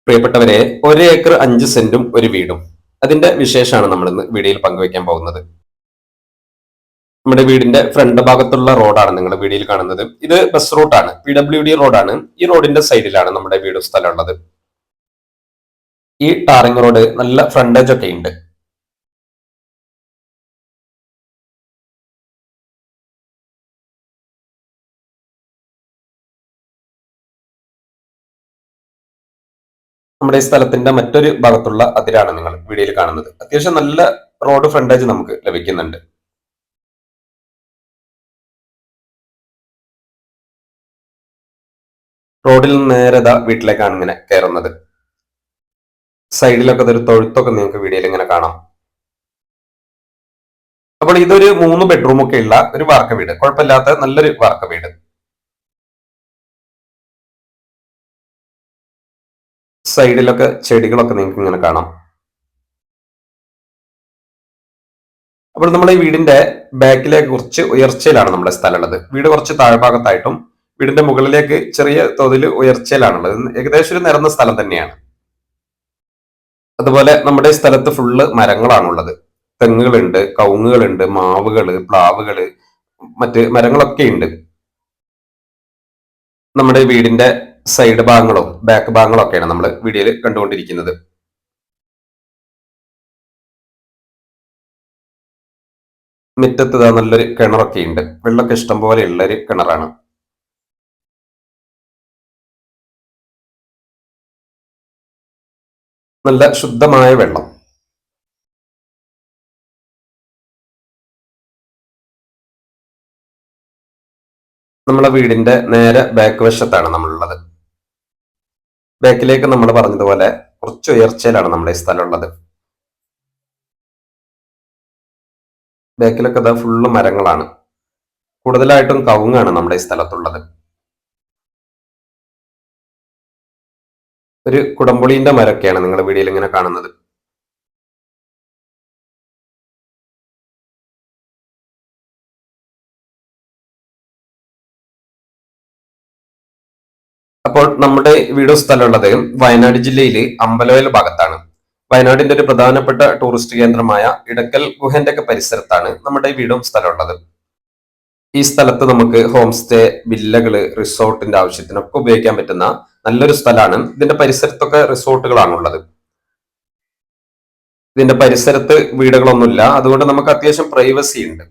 പ്രിയപ്പെട്ടവരെ, 1 ഏക്കർ 5 സെന്റും ഒരു വീടും അതിന്റെ വിശേഷമാണ് നമ്മൾ ഇന്ന് വീഡിയോയിൽ പങ്കുവയ്ക്കാൻ പോകുന്നത്. നമ്മുടെ വീടിന്റെ ഫ്രണ്ട് ഭാഗത്തുള്ള റോഡാണ് നിങ്ങൾ വീഡിയോയിൽ കാണുന്നത്. ഇത് ബസ് റൂട്ടാണ്, PWD റോഡാണ്. ഈ റോഡിന്റെ സൈഡിലാണ് നമ്മുടെ വീടും സ്ഥലം ഉള്ളത്. ഈ ടാറിംഗ് റോഡ് നല്ല ഫ്രണ്ടേജ് ഒക്കെ ഉണ്ട്. നമ്മുടെ ഈ സ്ഥലത്തിന്റെ മറ്റൊരു ഭാഗത്തുള്ള അതിരാണ് നിങ്ങൾ വീഡിയോയിൽ കാണുന്നത്. അത്യാവശ്യം നല്ല റോഡ് ഫ്രണ്ടേജ് നമുക്ക് ലഭിക്കുന്നുണ്ട്. റോഡിൽ നിന്ന് നേരെ വീട്ടിലേക്കാണ് ഇങ്ങനെ കയറുന്നത്. സൈഡിലൊക്കെ ഒരു തൊഴുത്തൊക്കെ നിങ്ങൾക്ക് വീഡിയോയിൽ ഇങ്ങനെ കാണാം. അപ്പോൾ ഇതൊരു 3 ബെഡ്റൂം ഒക്കെ ഉള്ള ഒരു വാർക്ക വീട്, കുഴപ്പമില്ലാത്ത നല്ലൊരു വാർക്ക വീട്. സൈഡിലൊക്കെ ചെടികളൊക്കെ നിങ്ങൾക്ക് ഇങ്ങനെ കാണാം. അപ്പോൾ നമ്മുടെ ഈ വീടിന്റെ ബാക്കിലേക്ക് കുറച്ച് ഉയർച്ചയിലാണ് നമ്മുടെ സ്ഥലം ഉള്ളത്. വീട് കുറച്ച് താഴ്ഭാഗത്തായിട്ടും വീടിന്റെ മുകളിലേക്ക് ചെറിയ തോതിൽ ഉയർച്ചയിലാണുള്ളത്. ഏകദേശം ഒരു നിരന്ന സ്ഥലം തന്നെയാണ്. അതുപോലെ നമ്മുടെ ഈ സ്ഥലത്ത് ഫുള്ള് മരങ്ങളാണുള്ളത്. തെങ്ങുകളുണ്ട്, കവുങ്ങുകളുണ്ട്, മാവുകള്, പ്ലാവുകള്, മറ്റ് മരങ്ങളൊക്കെ ഉണ്ട്. നമ്മുടെ വീടിന്റെ സൈഡ് ഭാഗങ്ങളോ ബാക്ക് ഭാഗങ്ങളോ ഒക്കെയാണ് നമ്മൾ വീഡിയോയിൽ കണ്ടുകൊണ്ടിരിക്കുന്നത്. മുറ്റത്ത് നല്ലൊരു കിണറൊക്കെ ഉണ്ട്. വെള്ളമൊക്കെ ഇഷ്ടം പോലെ ഉള്ളൊരു കിണറാണ്. നല്ല ശുദ്ധമായ വെള്ളം. നമ്മളെ വീടിന്റെ നേരെ ബാക്ക് വശത്താണ് നമ്മളുള്ളത്. ബാക്കിലേക്ക് നമ്മൾ പറഞ്ഞതുപോലെ കുറച്ച് ഉയർച്ചയിലാണ് നമ്മുടെ ഈ സ്ഥലം ഉള്ളത്. ബാക്കിലൊക്കെ ഫുള്ള് മരങ്ങളാണ്. കൂടുതലായിട്ടും കവുങ്ങാണ് നമ്മുടെ ഈ സ്ഥലത്തുള്ളത്. ഒരു കുടംപുളീന്റെ മരമൊക്കെയാണ് നിങ്ങളുടെ വീഡിയോയിൽ ഇങ്ങനെ കാണുന്നത്. അപ്പോൾ നമ്മുടെ വീടും സ്ഥലമുള്ളത് വയനാട് ജില്ലയിൽ അമ്പലവയൽ ഭാഗത്താണ്. വയനാടിന്റെ ഒരു പ്രധാനപ്പെട്ട ടൂറിസ്റ്റ് കേന്ദ്രമായ ഇടക്കൽ ഗുഹന്റെ ഒക്കെ പരിസരത്താണ് നമ്മുടെ വീടും സ്ഥലമുള്ളത്. ഈ സ്ഥലത്ത് നമുക്ക് ഹോം സ്റ്റേ, വില്ലകള്, റിസോർട്ടിന്റെ ആവശ്യത്തിനൊക്കെ ഉപയോഗിക്കാൻ പറ്റുന്ന നല്ലൊരു സ്ഥലമാണ്. ഇതിന്റെ പരിസരത്തൊക്കെ റിസോർട്ടുകളാണുള്ളത്. ഇതിന്റെ പരിസരത്ത് വീടുകളൊന്നുമില്ല, അതുകൊണ്ട് നമുക്ക് അത്യാവശ്യം പ്രൈവസി ഉണ്ട്.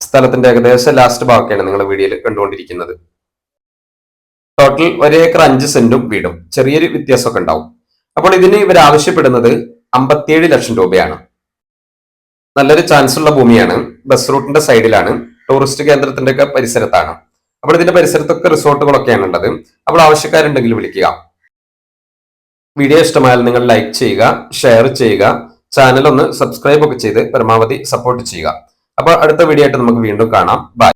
സ്ഥലത്തിന്റെ ഏകദേശം ലാസ്റ്റ് ഭാഗമൊക്കെയാണ് നിങ്ങൾ വീഡിയോയിൽ കണ്ടുകൊണ്ടിരിക്കുന്നത്. ടോട്ടൽ 1 ഏക്കർ 5 സെന്റും വീടും, ചെറിയൊരു വ്യത്യാസമൊക്കെ ഉണ്ടാവും. അപ്പോൾ ഇതിന് ഇവർ ആവശ്യപ്പെടുന്നത് 57 ലക്ഷം രൂപയാണ്. നല്ലൊരു ചാൻസ് ഉള്ള ഭൂമിയാണ്. ബസ് റൂട്ടിന്റെ സൈഡിലാണ്, ടൂറിസ്റ്റ് കേന്ദ്രത്തിന്റെ ഒക്കെ പരിസരത്താണ്. അപ്പോൾ ഇതിന്റെ പരിസരത്തൊക്കെ റിസോർട്ടുകളൊക്കെയാണ് ഉള്ളത്. അപ്പോൾ ആവശ്യക്കാരുണ്ടെങ്കിൽ വിളിക്കുക. വീഡിയോ ഇഷ്ടമായാൽ നിങ്ങൾ ലൈക്ക് ചെയ്യുക, ഷെയർ ചെയ്യുക, ചാനൽ ഒന്ന് സബ്സ്ക്രൈബ് ഒക്കെ ചെയ്ത് പരമാവധി സപ്പോർട്ട് ചെയ്യുക. അപ്പോൾ അടുത്ത വീഡിയോ ആയിട്ട് നമുക്ക് വീണ്ടും കാണാം. ബൈ.